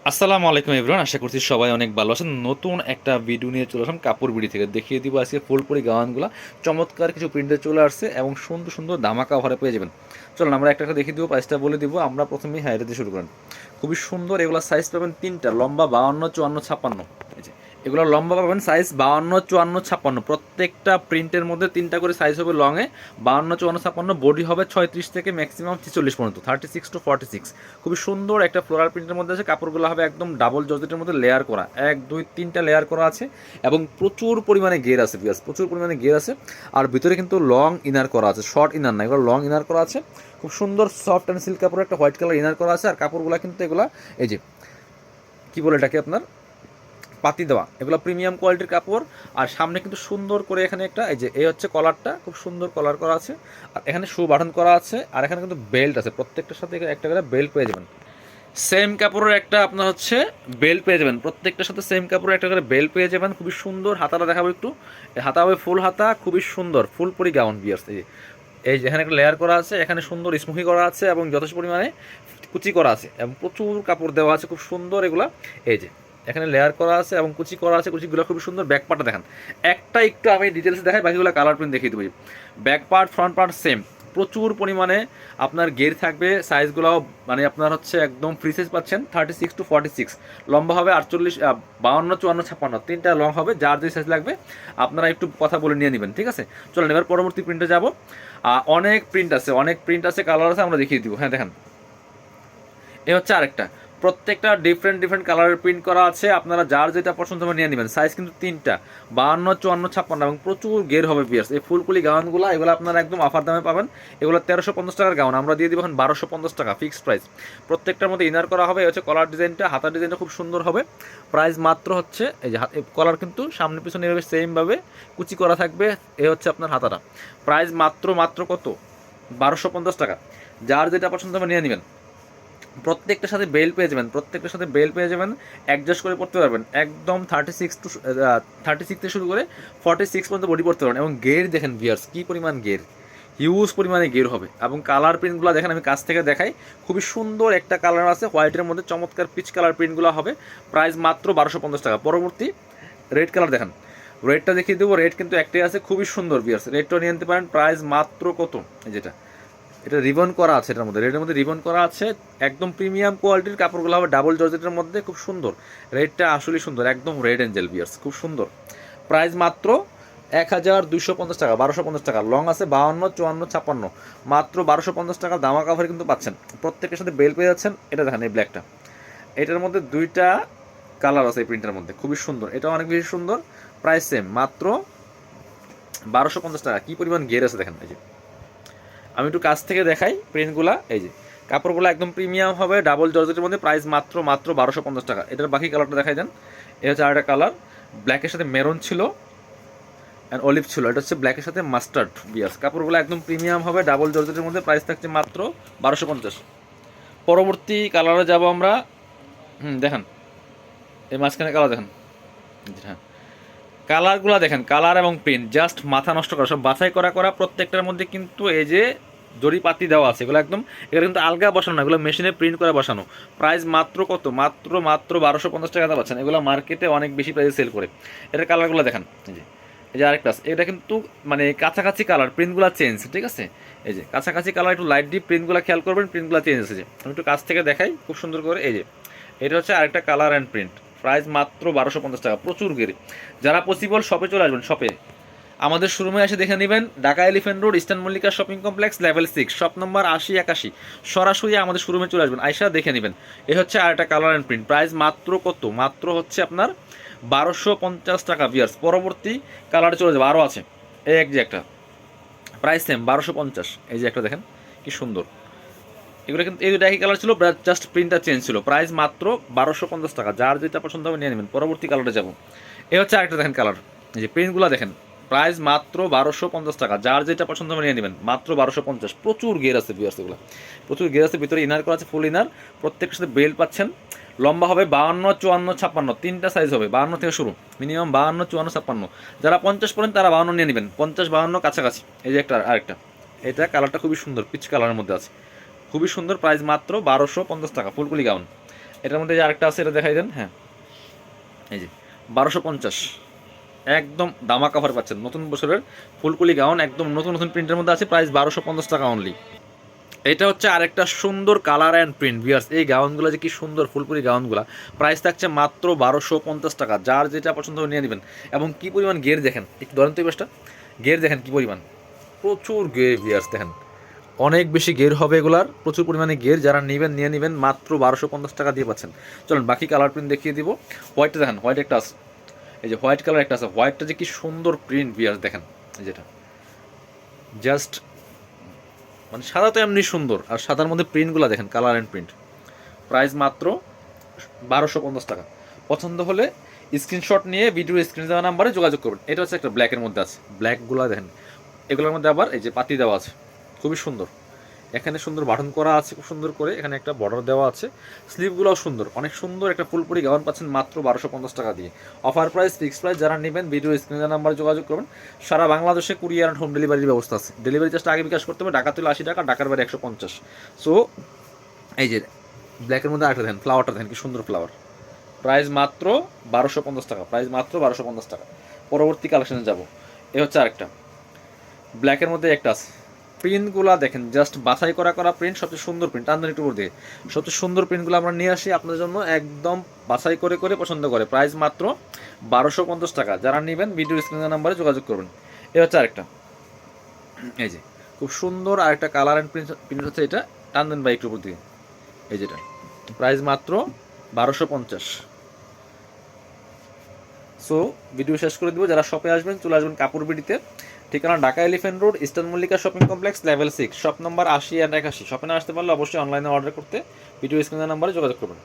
আসসালামু আলাইকুম এভরিওয়ান, আশা করছি সবাই অনেক ভালো আছেন। নতুন একটা ভিডিও নিয়ে চলে আসলাম কাপড় বিড়ি থেকে। দেখিয়ে দিব আজকে ফুলপুরি গাউনগুলো। চমৎকার কিছু প্রিন্টে চলে আসছে এবং সুন্দর সুন্দর ধামাকা অফারে পেয়ে যাবেন। চলুন আমরা একটা একটা দেখিয়ে দিব, প্রাইসটা বলে দিব। আমরা প্রথমেই হাইরে দিয়ে শুরু করেন। খুবই সুন্দর, এগুলো সাইজ পাবেন তিনটা, লম্বা 52, 54, 56। এই যে এগুলো লম্বা পাবেন সাইজ 52, 54, 56। প্রত্যেকটা প্রিন্টের মধ্যে তিনটা করে সাইজ হবে লংয়ে, 52, 54, 56। বডি হবে 36 থেকে ম্যাক্সিমাম 46 পর্যন্ত, 36 to 46। খুবই সুন্দর একটা ফ্লোরাল প্রিন্টের মধ্যে আছে। কাপড়গুলো হবে একদম ডাবল জর্জেটের মধ্যে লেয়ার করা, 1 2 3টা লেয়ার করা আছে এবং প্রচুর পরিমাণে গের আছে, বিয়াস প্রচুর পরিমাণে গের আছে। আর ভিতরে কিন্তু লং ইনার করা আছে, শর্ট ইনার না, এগুলো লং ইনার করা আছে। খুব সুন্দর সফট অ্যান্ড সিল্ক কাপড়, একটা হোয়াইট কালার ইনার করা আছে। আর কাপড়গুলো কিন্তু এগুলা এই যে কী বলে এটাকে আপনার পাতি দেওয়া, এগুলো প্রিমিয়াম কোয়ালিটির কাপড়। আর সামনে কিন্তু সুন্দর করে এখানে একটা এই যে এই হচ্ছে কলারটা, খুব সুন্দর কলার করা আছে। আর এখানে শু বাটন করা আছে। আর এখানে কিন্তু বেল্ট আছে, প্রত্যেকটার সাথে একটা করে বেল্ট পেয়ে যাবেন। সেম কাপড়ের একটা আপনার হচ্ছে বেল্ট পেয়ে যাবেন, প্রত্যেকটার সাথে সেম কাপড়ের একটা করে বেল্ট পেয়ে যাবেন। খুবই সুন্দর। হাতাটা দেখাবো একটু। হাতা হবে ফুল হাতা, খুবই সুন্দর ফুলপুরি গাউন বিয়ার্স। এই যে এখানে একটা লেয়ার করা আছে, এখানে সুন্দর স্মুহি করা আছে এবং যথেষ্ট পরিমাণে কুচি করা আছে এবং প্রচুর কাপড় দেওয়া আছে, খুব সুন্দর এগুলা। এই যে এখানে লেয়ার করা আছে এবং কুচি করা আছে, কুচিগুলো খুবই সুন্দর। ব্যাক পার্টটা দেখান একটা একটু, আমি ডিটেলস দেখাই, বাকিগুলো কালার প্রিন্ট দেখিয়ে দেবো। Back part front part same, প্রচুর পরিমাণে আপনার গের থাকবে। সাইজগুলোও মানে আপনার হচ্ছে একদম ফ্রি সাইজ পাচ্ছেন, 36 to 46। লম্বা হবে 48, 52, 54, 56, তিনটা লং হবে। যার যে সাইজ লাগবে আপনারা একটু কথা বলে নিয়ে নেবেন, ঠিক আছে? চলেন এবার পরবর্তী প্রিন্টে যাব। অনেক প্রিন্ট আছে, অনেক প্রিন্ট আছে, কালার আছে, আমরা দেখিয়ে দিব। হ্যাঁ দেখেন, এ হচ্ছে আরেকটা। প্রত্যেকটা ডিফারেন্ট ডিফারেন্ট কালারের প্রিন্ট করা আছে, আপনারা যার যেটা পছন্দ হবে নিয়ে নেবেন। সাইজ কিন্তু তিনটা, 52, 54, 56 এবং প্রচুর গের হবে পিয়ার্স। এই ফুলকুলি গাউনগুলো এগুলো আপনারা একদম অফার দামে পাবেন। এগুলো 1350 টাকার গাউন, আমরা দিয়ে দিব এখন 1250 টাকা ফিক্সড প্রাইস। প্রত্যেকটার মধ্যে ইনার করা হবে। হচ্ছে কলার ডিজাইনটা, হাতার ডিজাইনটা খুব সুন্দর হবে। প্রাইস মাত্র হচ্ছে এই যে কলার কিন্তু সামনে পিছনে এভাবে সেমভাবে কুচি করা থাকবে। এ হচ্ছে আপনার হাতাটা। প্রাইস মাত্র মাত্র কত? 1250 টাকা। যার যেটা পছন্দ হবে নিয়ে নেবেন। প্রত্যেকটার সাথে বেল্ট পেয়ে যাবেন, প্রত্যেকটার সাথে বেল্ট পেয়ে যাবেন। অ্যাডজাস্ট করে পড়তে পারবেন একদম 36 থেকে শুরু করে 46 পর্যন্ত বডি পড়তে পারবেন। এবং গের দেখেন ভিয়ার্স, কী পরিমাণ গের, হিউজ পরিমাণে গের হবে। এবং কালার প্রিন্টগুলো দেখেন, আমি কাছ থেকে দেখাই। খুবই সুন্দর একটা কালার আছে হোয়াইটের মধ্যে, চমৎকার পিচ কালার প্রিন্টগুলো হবে। প্রাইস মাত্র 1250 টাকা। পরবর্তী রেড কালার দেখেন, রেডটা দেখিয়ে দেবো। রেড কিন্তু একটাই আছে, খুবই সুন্দর ভিয়ার্স, রেডটা নিয়ে নিতে পারেন। প্রাইস মাত্র কত? যেটা এটা রিবন করা আছে, এটার মধ্যে রেডের মধ্যে রিবন করা আছে। একদম প্রিমিয়াম কোয়ালিটির কাপড়গুলো হবে, ডাবল জর্জেটের মধ্যে, খুব সুন্দর। রেডটা আসলেই সুন্দর, একদম রেড এঞ্জেল বিয়ার্স, খুব সুন্দর। প্রাইস মাত্র 1250 টাকা, 1250 টাকা। লং আছে 52, 54, 56, মাত্র 1250 টাকা দামা কাভারে কিন্তু পাচ্ছেন। প্রত্যেকের সাথে বেল পেয়ে যাচ্ছেন। এটা দেখেন এই ব্ল্যাকটা, এটার মধ্যে দুইটা কালার আছে এই প্রিন্টের মধ্যে, খুবই সুন্দর, এটা অনেক বেশি সুন্দর। প্রাইস সেম, মাত্র 1250 টাকা। কী পরিমাণ গের আছে দেখেন। এই যে আমি একটু কাছ থেকে দেখাই প্রিন্টগুলা। এই যে কাপড়গুলো একদম প্রিমিয়াম হবে, ডাবল জর্জেটের মধ্যে। প্রাইস মাত্র মাত্র 1250 টাকা। এটার বাকি কালারটা দেখাই দেন। এটা হচ্ছে আরেকটা কালার, ব্ল্যাকের সাথে মেরুন ছিল অ্যান্ড অলিভ ছিল। এটা হচ্ছে ব্ল্যাকের সাথে মাস্টার্ড বিয়াস। কাপড়গুলো একদম প্রিমিয়াম হবে, ডাবল জর্জেটের মধ্যে। প্রাইস থাকছে মাত্র 1250। পরবর্তী কালারে যাব আমরা। দেখেন এই মাঝখানে কালার দেখেন। হ্যাঁ, কালারগুলো দেখেন, কালার এবং প্রিন্ট জাস্ট মাথা নষ্ট করা, সব বাছাই করা করা। প্রত্যেকটার মধ্যে কিন্তু এই যে জরিপাতি দেওয়া আছে, এগুলো একদম, এগুলো কিন্তু আলগা বসানো না, এগুলো মেশিনে প্রিন্ট করে বসানো। প্রাইস মাত্র কত? মাত্র মাত্র 1250 টাকা পাচ্ছেন। এগুলো মার্কেটে অনেক বেশি প্রাইসে সেল করে। এটার কালারগুলো দেখেন। এই যে আরেকটা, এটা কিন্তু মানে কাছাকাছি কালার, প্রিন্টগুলো চেঞ্জ, ঠিক আছে? এই যে কাছাকাছি কালার, একটু লাইট ডিপ প্রিন্টগুলো খেয়াল করবেন, প্রিন্টগুলো চেঞ্জ আছে। যে আমি একটু কাছ থেকে দেখাই খুব সুন্দর করে। এই যে এটা হচ্ছে আরেকটা কালার অ্যান্ড প্রিন্ট। প্রাইস মাত্র 1250 টাকা, প্রচুর গেরে। যারা পসিবল শপে চলে আসবেন, শপে আমাদের শোরুমে এসে দেখে নেবেন। Dhaka elephant road, eastern Mallika shopping complex, level 6, shop number 80 81। সরাসরি আমাদের শোরুমে চলে আসবেন, আইসা দেখে নেবেন। এ হচ্ছে আরেকটা কালার অ্যান্ড প্রিন্ট। প্রাইস মাত্র কত? মাত্র হচ্ছে আপনার 1250 টাকা ভিয়ার্স। পরবর্তী কালারে চলে যাবে, আরও আছে। এই এক যে একটা, প্রাইস সেম 1250। এই যে একটা দেখেন কি সুন্দর। এগুলো কিন্তু এই দুটো একই কালার ছিল, জাস্ট প্রিন্টটা চেঞ্জ ছিল। প্রাইস মাত্র 1250 টাকা। যার যেটা পছন্দ হবে নিয়ে নেবেন। পরবর্তী কালারে যাবো। এ হচ্ছে আরেকটা দেখেন কালার। এই যে প্রিন্টগুলো দেখেন। প্রাইস মাত্র 1250 টাকা। যার যেটা পছন্দ হবে নিয়ে নেবেন, মাত্র 1250। প্রচুর গের আছে বিয়ার্স, এগুলো প্রচুর গের আছে। ভিতরে ইনার করা আছে, ফুল ইনার। প্রত্যেকটার সাথে বেল্ট পাচ্ছেন। লম্বা হবে 52, 54, 56, তিনটা সাইজ হবে। 52 থেকে শুরু, মিনিমাম 52, 54, 56। যারা 50 পড়েন তারা 52 নিয়ে নেবেন, 50, 52 কাছাকাছি। এই যে একটা আরেকটা, এটা কালারটা খুবই সুন্দর, পিচ কালারের মধ্যে আছে, খুবই সুন্দর। প্রাইস মাত্র 1250 টাকা, ফুলকুলি গাউন। এটার মধ্যে যে আরেকটা আছে, এটা দেখাই দেন। হ্যাঁ, এই যে 1250, একদম দামা কাভার পাচ্ছেন, নতুন বছরের ফুলকুলি গাউন, একদম নতুন নতুন প্রিন্টের মধ্যে আছে, প্রাইস 1250 টাকা অনলি। এটা হচ্ছে আরেকটা সুন্দর কালার অ্যান্ড প্রিন্ট ভিউয়ার্স, এই গাউনগুলো যে কি সুন্দর ফুলপুরি গাউনগুলো, প্রাইস থাকছে মাত্র 1250 টাকা। যার যেটা পছন্দ নিয়ে নেবেন। এবং কি পরিমাণ গের দেখেন, একটু ধরেন তো এই পাশটা, গের দেখেন কি পরিমাণ, প্রচুর গের ভিউয়ার্স দেখেন, অনেক বেশি গের হবে এগুলার, প্রচুর পরিমাণে গের। যারা নেবেন নিয়ে নেবেন, মাত্র 1250 টাকা দিয়ে পাচ্ছেন। চলুন বাকি কালার প্রিন্ট দেখিয়ে দিব। হোয়াইটটা দেখেন, হোয়াইট একটা আছে, এই যে হোয়াইট কালার একটা আছে, হোয়াইটটা যে কি সুন্দর প্রিন্ট ভিউয়ার্স দেখেন, যেটা জাস্ট মানে সাদা তো এমনি সুন্দর, আর সাদার মধ্যে প্রিন্টগুলো দেখেন, কালার অ্যান্ড প্রিন্ট। প্রাইস মাত্র 1250 টাকা। পছন্দ হলে স্ক্রিনশট নিয়ে ভিডিও স্ক্রিনে দেওয়া নাম্বারে যোগাযোগ করবেন। এটা হচ্ছে একটা ব্ল্যাকের মধ্যে আছে, ব্ল্যাকগুলো দেখেন, এগুলোর মধ্যে আবার এই যে পাতি দেওয়া আছে, খুবই সুন্দর। এখানে সুন্দর বাটন করা আছে খুব সুন্দর করে, এখানে একটা বর্ডার দেওয়া আছে, স্লিভগুলোও সুন্দর, অনেক সুন্দর একটা ফুলপুরি গাউন পাচ্ছেন মাত্র 1250 টাকা দিয়ে। Offer price, fixed price. যারা নেবেন ভিডিও স্ক্রিনে নাম্বারে যোগাযোগ করবেন। সারা বাংলাদেশে কুরিয়ার অ্যান্ড হোম ডেলিভারির ব্যবস্থা আছে। ডেলিভারি চার্জটা আগে বিকাশ করতে হবে, ঢাকা তুলে 80 টাকা, ঢাকার বাইরে 150। সো এই যে ব্ল্যাকের মধ্যে আরেকটা দেখেন, ফ্লাওয়ারটা দেখেন কি সুন্দর ফ্লাওয়ার, প্রাইস মাত্র 1250 টাকা, প্রাইস মাত্র 1250 টাকা। পরবর্তী কালেকশনে যাব। এ হচ্ছে আরেকটা ব্ল্যাকের মধ্যে একটা আছে, প্রিন্টগুলো দেখেন জাস্ট বাছাই করা করা প্রিন্ট, সবচেয়ে সুন্দর প্রিন্ট, টান্দন একটু উপর দিয়ে, সবচেয়ে সুন্দর প্রিন্টগুলো আমরা নিয়ে আসি আপনাদের জন্য, একদম বাছাই করে করে পছন্দ করে। প্রাইস মাত্র 1250 টাকা। যারা নেবেন ভিডিও স্ক্রিনের নাম্বারে যোগাযোগ করবেন। এ হচ্ছে আরেকটা, এই যে খুব সুন্দর আরেকটা কালার অ্যান্ড প্রিন্ট হচ্ছে এটা, টান্দন বাই একটু উপর দিয়ে, এই যেটা প্রাইস মাত্র 1250। সো ভিডিও শেষ করে দিব। যারা শপে আসবেন চলে আসবেন কাপড় বিডিতে, ঠিকানা Dhaka elephant road, eastern Mallika shopping complex, level 6, shop number 80 and 81। শপে না আসতে পারলে অবশ্যই অনলাইনে অর্ডার করতে ভিডিও স্ক্রিনের নাম্বারে যোগাযোগ করবেন।